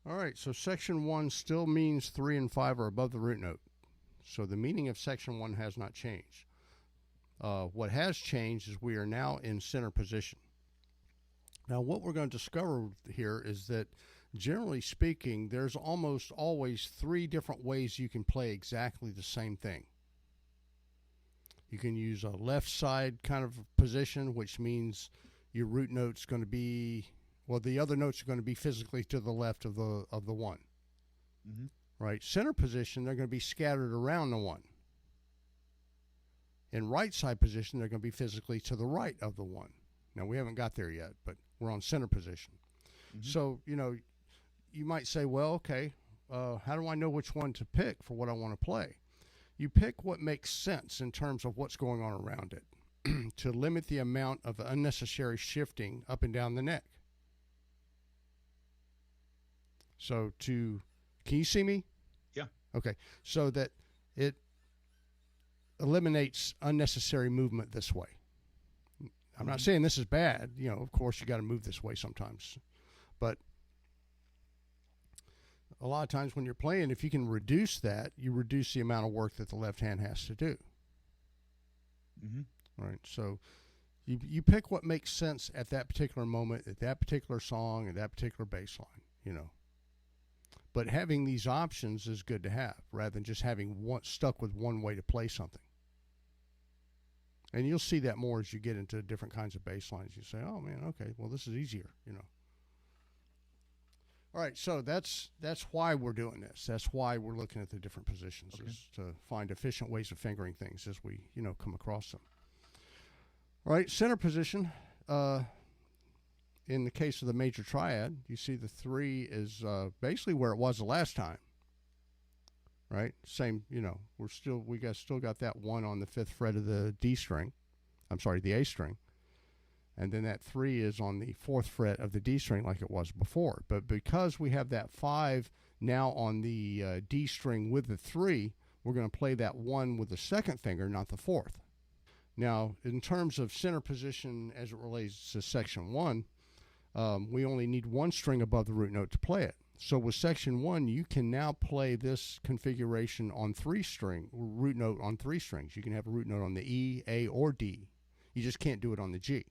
All right, so section 1 still means 3 and 5 are above the root note. So the meaning of section 1 has not changed. What has changed is we are now in center position. Now what we're going to discover here is that generally speaking, there's almost always 3 different ways you can play exactly the same thing. You can use a left side kind of position, which means your root note's going to be, well, the other notes are going to be physically to the left of the one. Mm-hmm. Right? Center position, they're going to be scattered around the one. In right side position, they're going to be physically to the right of the one. Now, we haven't got there yet, but we're on center position. Mm-hmm. So, you know, you might say, well, okay, how do I know which one to pick for what I want to play? You pick what makes sense in terms of what's going on around it to limit the amount of unnecessary shifting up and down the neck. So can you see me? Yeah. Okay. So that it eliminates unnecessary movement this way. I'm not saying this is bad. You know, of course you got to move this way sometimes, but a lot of times when you're playing, if you can reduce that, you reduce the amount of work that the left hand has to do. Mm-hmm. Right. So you pick what makes sense at that particular moment, at that particular song, at that particular bass line, you know. But having these options is good to have rather than just having stuck with one way to play something. And you'll see that more as you get into different kinds of bass lines. You say, oh man, okay, well this is easier, you know. All right, so that's why we're doing this. That's why we're looking at the different positions, okay, is to find efficient ways of fingering things as we, you know, come across them. All right, center position. In the case of the major triad, you see the 3 is basically where it was the last time. Right? Same, you know, still got that 1 on the 5th fret of the D string. I'm sorry, the A string. And then that 3 is on the 4th fret of the D string like it was before. But because we have that 5 now on the D string with the 3, we're going to play that 1 with the 2nd finger, not the 4th. Now, in terms of center position as it relates to section 1, we only need 1 string above the root note to play it. So with section 1, you can now play this configuration on root note on 3 strings. You can have a root note on the E, A, or D. You just can't do it on the G.